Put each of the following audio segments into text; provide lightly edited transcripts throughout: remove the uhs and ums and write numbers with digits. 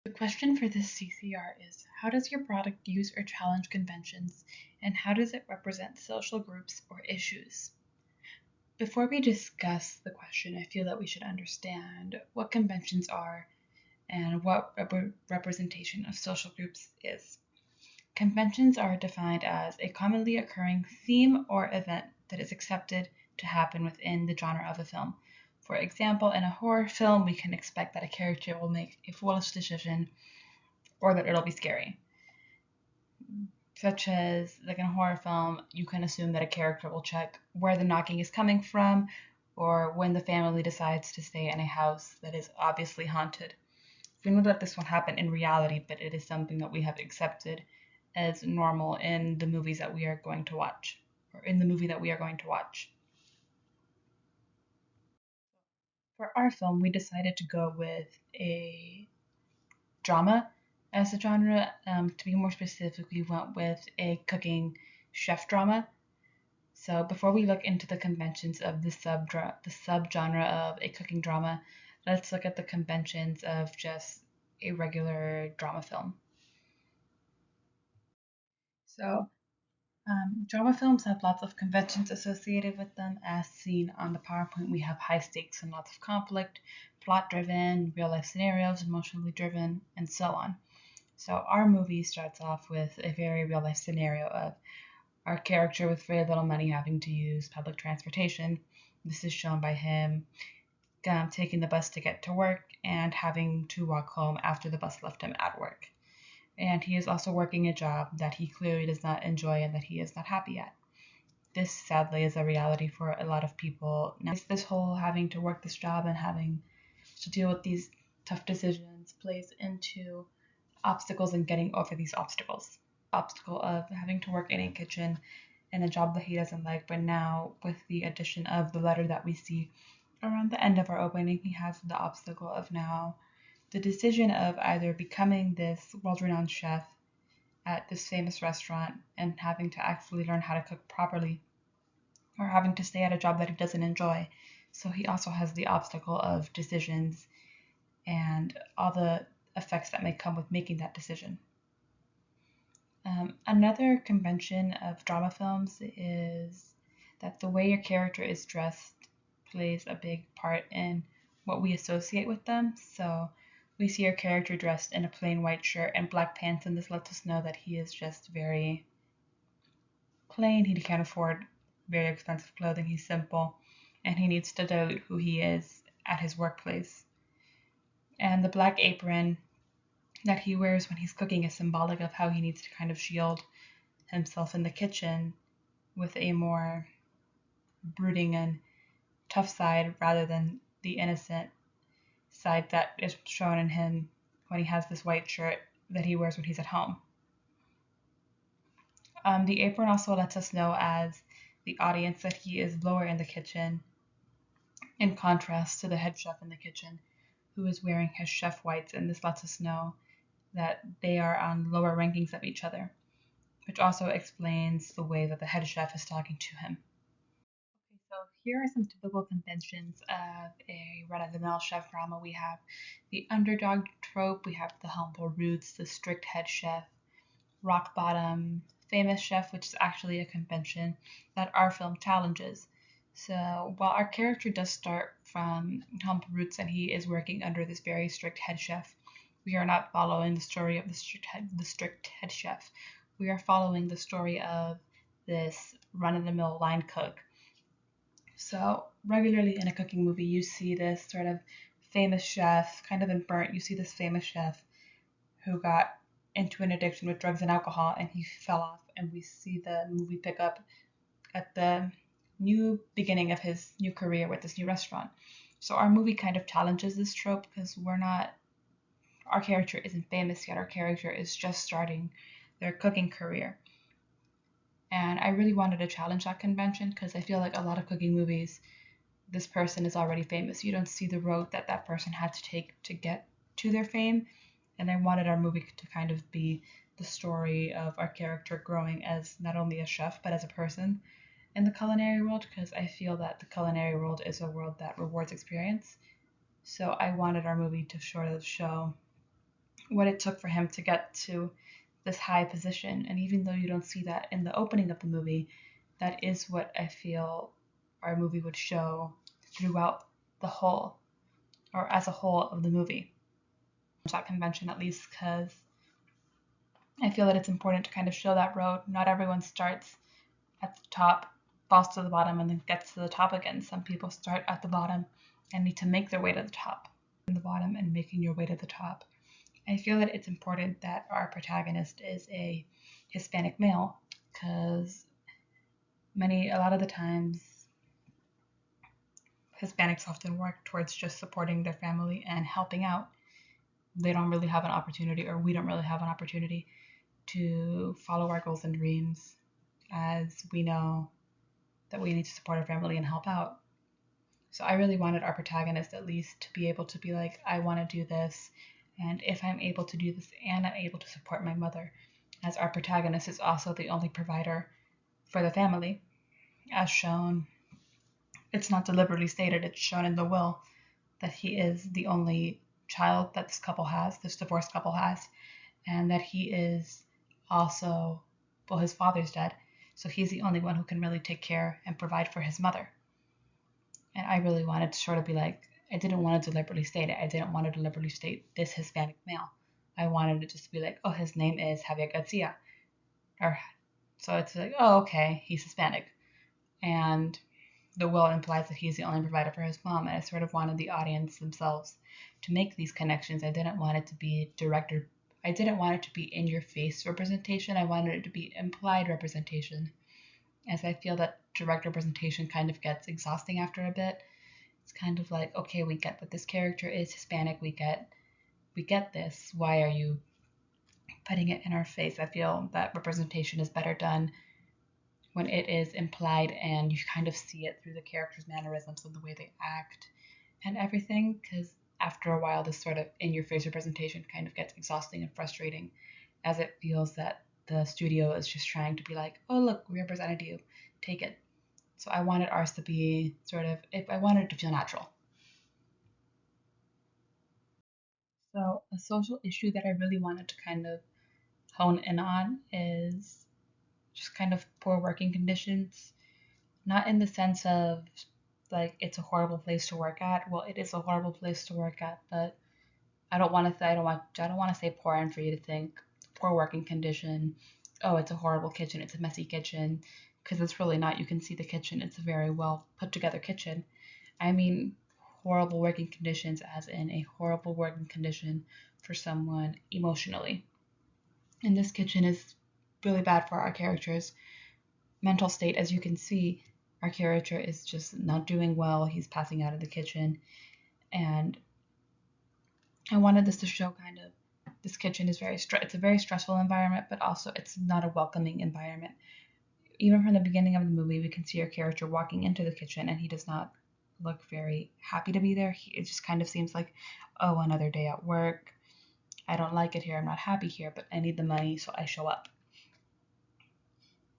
The question for this CCR is, how does your product use or challenge conventions, and how does it represent social groups or issues? Before we discuss the question, I feel that we should understand what conventions are and what representation of social groups is. Conventions are defined as a commonly occurring theme or event that is accepted to happen within the genre of a film. For example, in a horror film, we can expect that a character will make a foolish decision or that it'll be scary. Such as, like in a horror film, you can assume that a character will check where the knocking is coming from or when the family decides to stay in a house that is obviously haunted. We know that this won't happen in reality, but it is something that we have accepted as normal in the movies that we are going to watch, or in the movie that we are going to watch. For our film, we decided to go with a drama as a genre. To be more specific, we went with a cooking chef drama. So before we look into the conventions of the subgenre of a cooking drama, let's look at the conventions of just a regular drama film. So drama films have lots of conventions associated with them. As seen on the PowerPoint, we have high stakes and lots of conflict, plot driven, real life scenarios, emotionally driven, and so on. So our movie starts off with a very real life scenario of our character with very little money having to use public transportation. This is shown by him taking the bus to get to work and having to walk home after the bus left him at work. And he is also working a job that he clearly does not enjoy and that he is not happy at. This sadly is a reality for a lot of people. Now, this whole having to work this job and having to deal with these tough decisions plays into obstacles and getting over these obstacles. Obstacle of having to work in a kitchen in a job that he doesn't like, but now with the addition of the letter that we see around the end of our opening, he has the obstacle of now the decision of either becoming this world-renowned chef at this famous restaurant and having to actually learn how to cook properly, or having to stay at a job that he doesn't enjoy. So he also has the obstacle of decisions and all the effects that may come with making that decision. Another convention of drama films is that the way your character is dressed plays a big part in what we associate with them. So we see our character dressed in a plain white shirt and black pants, and this lets us know that he is just very plain. He can't afford very expensive clothing. He's simple, and he needs to dilute who he is at his workplace. And the black apron that he wears when he's cooking is symbolic of how he needs to kind of shield himself in the kitchen with a more brooding and tough side rather than the innocent side that is shown in him when he has this white shirt that he wears when he's at home. The apron also lets us know as the audience that he is lower in the kitchen, in contrast to the head chef in the kitchen, who is wearing his chef whites, and this lets us know that they are on lower rankings of each other, which also explains the way that the head chef is talking to him. Okay, so here are some typical conventions of a run-of-the-mill chef drama. We have the underdog trope, we have the humble roots, the strict head chef, rock bottom, famous chef, which is actually a convention that our film challenges. So while our character does start from humble roots and he is working under this very strict head chef, we are not following the story of the strict head chef. We are following the story of this run-of-the-mill line cook. So regularly in a cooking movie, you see this sort of famous chef, kind of in Burnt, you see this famous chef who got into an addiction with drugs and alcohol and he fell off, and we see the movie pick up at the new beginning of his new career with this new restaurant. So our movie kind of challenges this trope because our character isn't famous yet. Our character is just starting their cooking career. And I really wanted to challenge that convention because I feel like a lot of cooking movies, this person is already famous. You don't see the road that that person had to take to get to their fame. And I wanted our movie to kind of be the story of our character growing as not only a chef, but as a person in the culinary world, because I feel that the culinary world is a world that rewards experience. So I wanted our movie to sort of show what it took for him to get to this high position. And even though you don't see that in the opening of the movie, that is what I feel our movie would show throughout the whole, or as a whole of the movie. That convention, at least, because I feel that it's important to kind of show that road. Not everyone starts at the top, falls to the bottom, and then gets to the top again. Some people start at the bottom and need to make their way to the top. In the bottom and making your way to the top. I feel that it's important that our protagonist is a Hispanic male, because a lot of the times Hispanics often work towards just supporting their family and helping out. They don't really have an opportunity, or we don't really have an opportunity to follow our goals and dreams, as we know that we need to support our family and help out. So I really wanted our protagonist at least to be able to be like, I want to do this, and if I'm able to do this and I'm able to support my mother, as our protagonist is also the only provider for the family, as shown. It's not deliberately stated, it's shown in the will that he is the only child that this divorced couple has, and that he is also, well, his father's dead, so he's the only one who can really take care and provide for his mother. And I really wanted to sort of be like, I didn't want to deliberately state it. I didn't want to deliberately state this Hispanic male. I wanted it just to be like, oh, his name is Javier Garcia. Or so it's like, oh, okay, he's Hispanic. And the will implies that he's the only provider for his mom. And I sort of wanted the audience themselves to make these connections. I didn't want it to be I didn't want it to be in your face representation. I wanted it to be implied representation, as I feel that direct representation kind of gets exhausting after a bit. It's kind of like, okay, we get that this character is Hispanic, we get this. Why are you putting it in our face? I feel that representation is better done when it is implied and you kind of see it through the characters' mannerisms and the way they act and everything, because after a while this sort of in your face representation kind of gets exhausting and frustrating, as it feels that the studio is just trying to be like, oh, look, we represented you, take it. So I wanted ours to be I wanted it to feel natural. So a social issue that I really wanted to kind of hone in on is just kind of poor working conditions. Not in the sense of like it's a horrible place to work at. Well, it is a horrible place to work at, but I don't want to say poor and for you to think poor working condition. Oh, it's a horrible kitchen. It's a messy kitchen, because it's really not. You can see the kitchen. It's a very well put together kitchen. I mean horrible working conditions as in a horrible working condition for someone emotionally. And this kitchen is really bad for our character's mental state. As you can see, our character is just not doing well. He's passing out of the kitchen. And I wanted this to show kind of this kitchen is it's a very stressful environment, but also it's not a welcoming environment. Even from the beginning of the movie, we can see our character walking into the kitchen and he does not look very happy to be there. It just kind of seems like, oh, another day at work. I don't like it here. I'm not happy here, but I need the money, so I show up.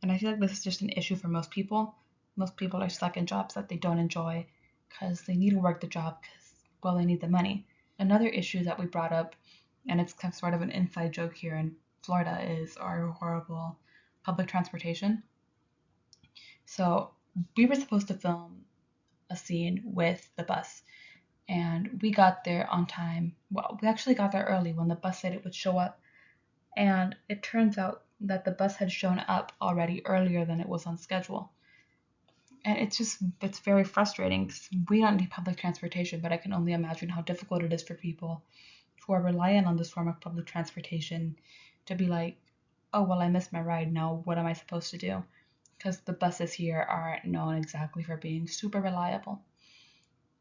And I feel like this is just an issue for most people. Most people are stuck in jobs that they don't enjoy because they need to work the job because, well, they need the money. Another issue that we brought up, and it's kind of sort of an inside joke here in Florida, is our horrible public transportation. So we were supposed to film a scene with the bus, and we got there on time. Well, we actually got there early when the bus said it would show up, and it turns out that the bus had shown up already earlier than it was on schedule. And it's very frustrating because we don't need public transportation, but I can only imagine how difficult it is for people who are reliant on this form of public transportation to be like, oh, well, I missed my ride. Now what am I supposed to do? Because the buses here aren't known exactly for being super reliable.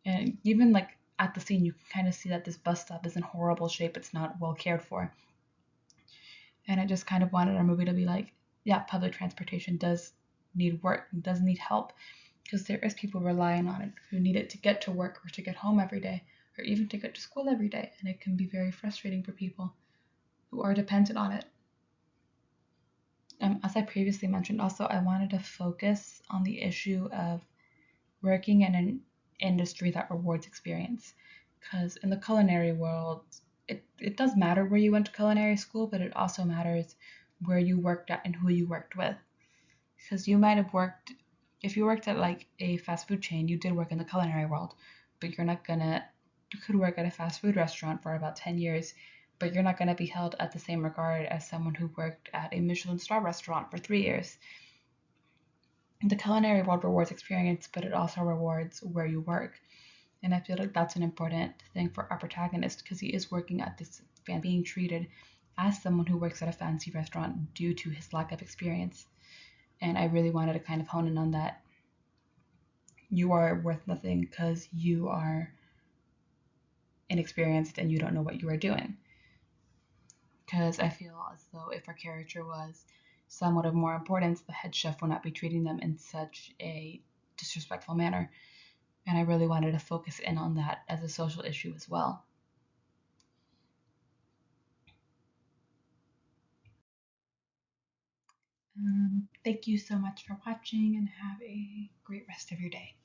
And even like at the scene, you can kind of see that this bus stop is in horrible shape. It's not well cared for. And I just kind of wanted our movie to be like, yeah, public transportation does need work, does need help, because there is people relying on it who need it to get to work or to get home every day, or even to get to school every day. And it can be very frustrating for people who are dependent on it. As I previously mentioned, also, I wanted to focus on the issue of working in an industry that rewards experience. Because in the culinary world, it it does matter where you went to culinary school, but it also matters where you worked at and who you worked with. Because you might have worked, if you worked at like a fast food chain, you did work in the culinary world, but you're not gonna, you could work at a fast food restaurant for about 10 years, but you're not gonna be held at the same regard as someone who worked at a Michelin star restaurant for 3 years. The culinary world rewards experience, but it also rewards where you work. And I feel like that's an important thing for our protagonist because he is working at this being treated as someone who works at a fancy restaurant due to his lack of experience. And I really wanted to kind of hone in on that. You are worth nothing because you are inexperienced and you don't know what you are doing. Because I feel as though if our character was somewhat of more importance, the head chef would not be treating them in such a disrespectful manner. And I really wanted to focus in on that as a social issue as well. Thank you so much for watching and have a great rest of your day.